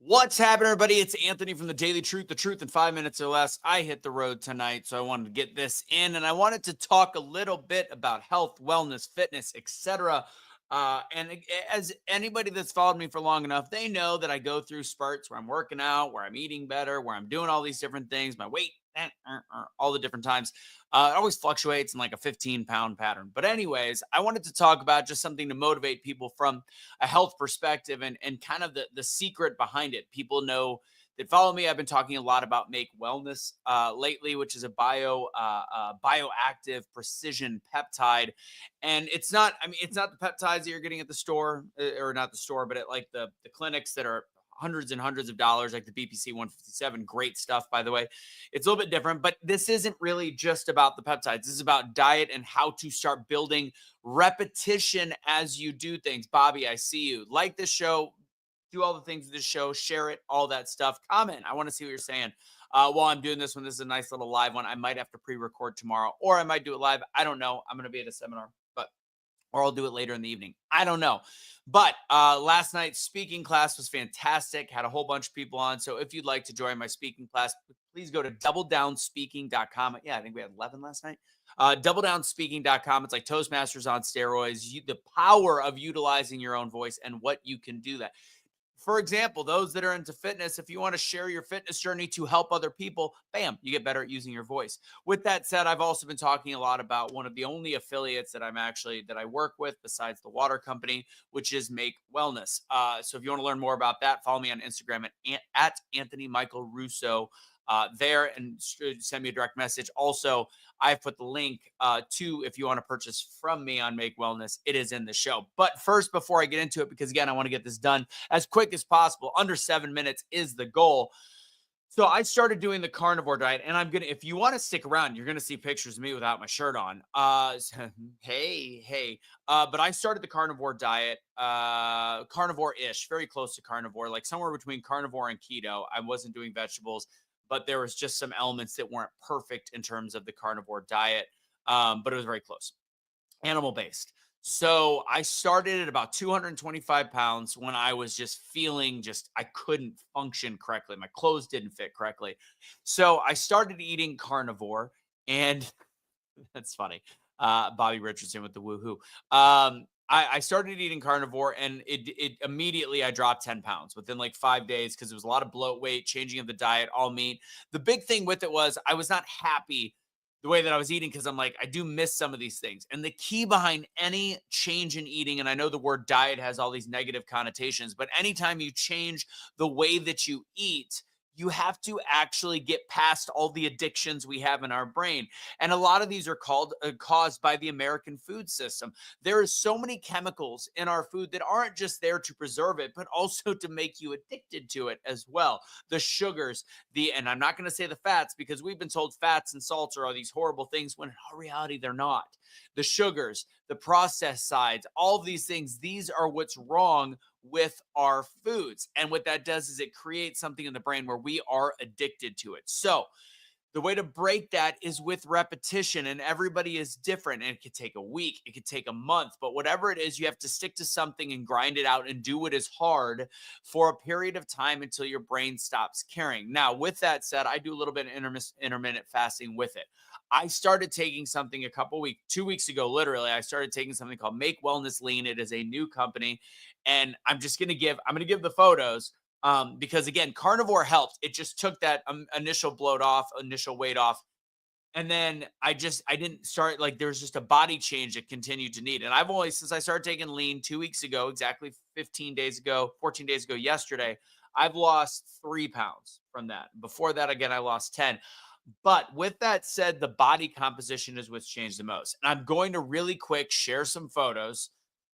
What's happening, everybody? It's Anthony from the Daily Truth, the truth in 5 minutes or less. I hit the road tonight, so I wanted to get this in, and I wanted to talk a little bit about health, wellness, fitness, etc. As anybody that's followed me for long enough, they know that I go through spurts where I'm working out, where I'm eating better, where I'm doing all these different things, my weight, all the different times. It always fluctuates in like a 15-pound pattern. But anyways, I wanted to talk about just something to motivate people from a health perspective and kind of the secret behind it. People know that follow me. I've been talking a lot about Make Wellness lately, which is a bioactive precision peptide, and it's not. I mean, it's not the peptides that you're getting at the store, or not the store, but at like the clinics that are hundreds and hundreds of dollars, like the BPC 157. Great stuff, by the way. It's a little bit different, but this isn't really just about the peptides. This is about diet and how to start building repetition as you do things. Bobby, I see you. Like this show, do all the things of this show, share it, all that stuff. Comment. I want to see what you're saying. While I'm doing this one, this is a nice little live one. I might have to pre-record tomorrow, or I might do it live. I don't know. I'm going to be at a seminar, but or I'll do it later in the evening. I don't know. But last night's speaking class was fantastic. Had a whole bunch of people on. So if you'd like to join my speaking class, please go to doubledownspeaking.com. Yeah, I think we had 11 last night. Doubledownspeaking.com. It's like Toastmasters on steroids. The power of utilizing your own voice and what you can do that. For example, those that are into fitness, if you want to share your fitness journey to help other people, bam, you get better at using your voice. With that said, I've also been talking a lot about one of the only affiliates that I work with besides the water company, which is Make Wellness. So if you want to learn more about that, follow me on Instagram at Anthony Michael Russo there and send me a direct message. Also, I've put the link to if you want to purchase from me on Make Wellness. It is in the show. But first, before I get into it, because again, I want to get this done as quick as possible. Under 7 minutes is the goal. So I started doing the carnivore diet, and if you want to stick around, you're gonna see pictures of me without my shirt on. Hey. But I started the carnivore diet, carnivore-ish, very close to carnivore, like somewhere between carnivore and keto. I wasn't doing vegetables, but there was just some elements that weren't perfect in terms of the carnivore diet. But it was very close, animal based. So I started at about 225 pounds when I was just feeling I couldn't function correctly. My clothes didn't fit correctly. So I started eating carnivore, and that's funny. Bobby Richardson with the woohoo. I started eating carnivore, and it immediately I dropped 10 pounds within like 5 days because it was a lot of bloat weight, changing of the diet, all meat. The big thing with it was I was not happy the way that I was eating because I'm like, I do miss some of these things. And the key behind any change in eating, and I know the word diet has all these negative connotations, but anytime you change the way that you eat, you have to actually get past all the addictions we have in our brain. And a lot of these are caused by the American food system. There is so many chemicals in our food that aren't just there to preserve it, but also to make you addicted to it as well. The sugars, and I'm not going to say the fats because we've been told fats and salts are all these horrible things when in all reality they're not. The sugars, the processed sides, all of these things, these are what's wrong with our foods. And what that does is it creates something in the brain where we are addicted to it. So the way to break that is with repetition, and everybody is different. And it could take a week, it could take a month, but whatever it is, you have to stick to something and grind it out and do what is hard for a period of time until your brain stops caring. Now, with that said, I do a little bit of intermittent fasting with it. I started taking something 2 weeks ago, literally. I started taking something called Make Wellness Lean. It is a new company, and I'm going to give the photos because again, carnivore helps. It just took that initial initial weight off. And then I didn't start like there was just a body change that continued to need. And since I started taking lean 2 weeks ago, exactly 14 days ago yesterday, I've lost 3 pounds from that. Before that, again, I lost 10. But with that said, the body composition is what's changed the most. And I'm going to really quick share some photos.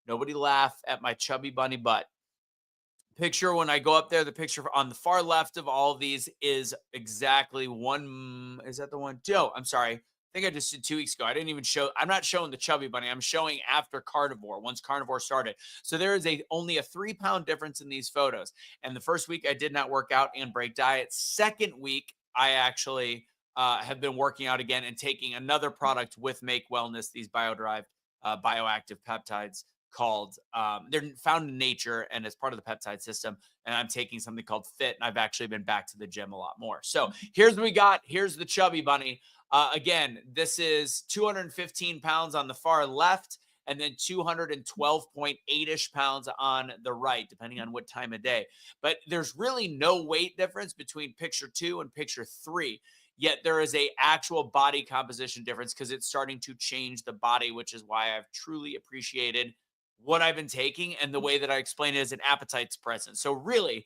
Nobody laugh at my chubby bunny butt. Picture when I go up there, the picture on the far left of all of these is exactly one. Is that the one? Joe, I'm sorry. I think I just did 2 weeks ago. I'm not showing the chubby bunny. I'm showing after carnivore, once carnivore started. So there is only a 3-pound difference in these photos. And the first week I did not work out and break diet. Second week, I actually have been working out again and taking another product with Make Wellness, these bioactive peptides. called, they're found in nature and as part of the peptide system. And I'm taking something called Fit, and I've actually been back to the gym a lot more. So here's what we got. Here's the chubby bunny. Again, this is 215 pounds on the far left, and then 212.8-ish pounds on the right, depending on what time of day. But there's really no weight difference between picture 2 and picture 3. Yet there is a actual body composition difference because it's starting to change the body, which is why I've truly appreciated what I've been taking. And the way that I explain it is an appetite's present. So really,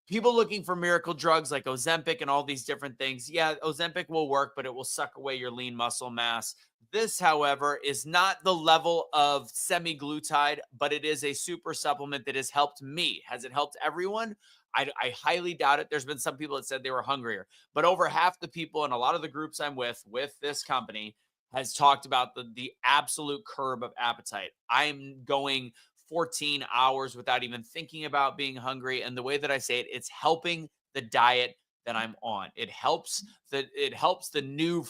people looking for miracle drugs like Ozempic and all these different things. Yeah, Ozempic will work, but it will suck away your lean muscle mass. This, however, is not the level of semi-glutide, but it is a super supplement that has helped me. Has it helped everyone? I highly doubt it. There's been some people that said they were hungrier, but over half the people in a lot of the groups I'm with this company has talked about the absolute curb of appetite. I'm going 14 hours without even thinking about being hungry. And the way that I say it, it's helping the diet that I'm on. It helps the new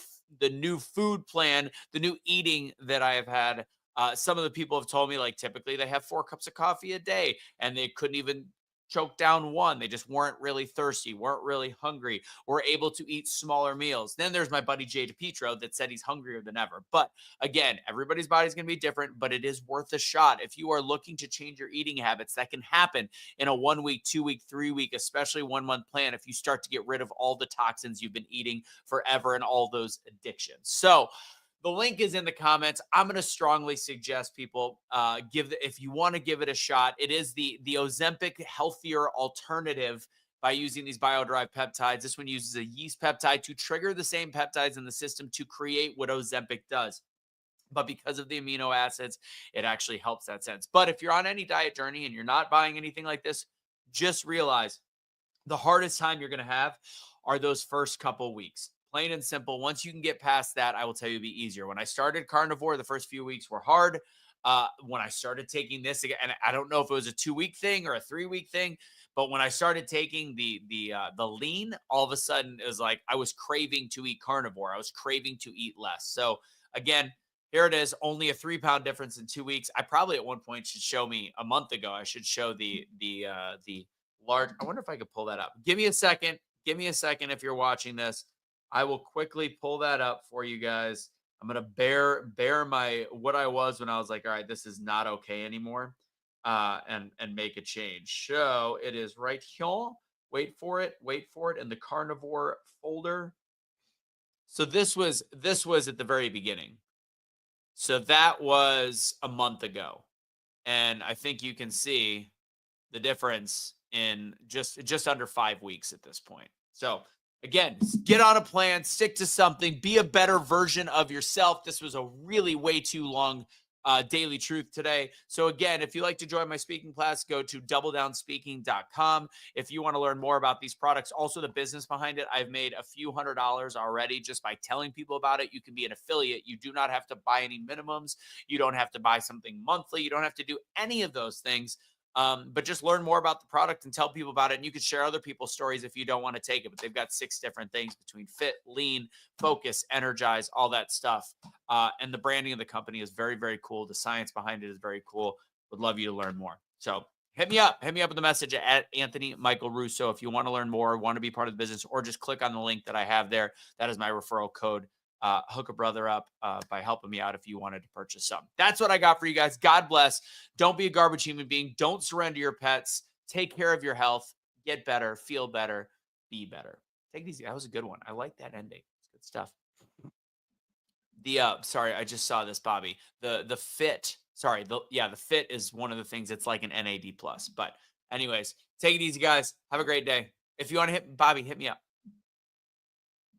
food plan, the new eating that I have had. Some of the people have told me, like, typically they have 4 cups of coffee a day and they couldn't even choke down one. They just weren't really thirsty, weren't really hungry, were able to eat smaller meals. Then there's my buddy Jay DePietro that said he's hungrier than ever. But again, everybody's body's going to be different, but it is worth a shot. If you are looking to change your eating habits, that can happen in a 1 week, 2 week, 3 week, especially 1 month plan if you start to get rid of all the toxins you've been eating forever and all those addictions. So the link is in the comments. I'm going to strongly suggest people if you want to give it a shot. It is the Ozempic healthier alternative by using these bio-derived peptides. This one uses a yeast peptide to trigger the same peptides in the system to create what Ozempic does. But because of the amino acids, it actually helps that sense. But if you're on any diet journey and you're not buying anything like this, just realize the hardest time you're going to have are those first couple weeks. Plain and simple. Once you can get past that, I will tell you it'll be easier. When I started carnivore, the first few weeks were hard. When I started taking this again, and I don't know if it was a 2-week thing or a 3-week thing, but when I started taking the lean, all of a sudden it was like I was craving to eat carnivore. I was craving to eat less. So again, here it is. Only a 3-pound difference in 2 weeks. I probably at one point should show me a month ago. I should show the large. I wonder if I could pull that up. Give me a second. Give me a second if you're watching this. I will quickly pull that up for you guys. I'm gonna bear my what I was when I was like, all right, this is not okay anymore, and make a change. So it is right here. Wait for it in the carnivore folder. So this was at the very beginning. So that was a month ago, and I think you can see the difference in just under 5 weeks at this point. So again, get on a plan, stick to something, be a better version of yourself. This was a really way too long daily truth today. So again, if you like to join my speaking class, go to doubledownspeaking.com. If you want to learn more about these products, also the business behind it, I've made a few $100s already just by telling people about it. You can be an affiliate. You do not have to buy any minimums. You don't have to buy something monthly. You don't have to do any of those things. But just learn more about the product and tell people about it. And you can share other people's stories if you don't want to take it. But they've got 6 different things between fit, lean, focus, energize, all that stuff. And the branding of the company is very, very cool. The science behind it is very cool. Would love you to learn more. So hit me up. Hit me up with a message at Anthony Michael Russo if you want to learn more, want to be part of the business, or just click on the link that I have there. That is my referral code. Hook a brother up by helping me out if you wanted to purchase something. That's what I got for you guys. God bless. Don't be a garbage human being. Don't surrender your pets. Take care of your health. Get better. Feel better. Be better. Take it easy. That was a good one. I like that ending. It's good stuff. Sorry, I just saw this, Bobby. The fit. Sorry, the fit is one of the things that's like an NAD plus. But anyways, take it easy, guys. Have a great day. If you want to hit Bobby, hit me up.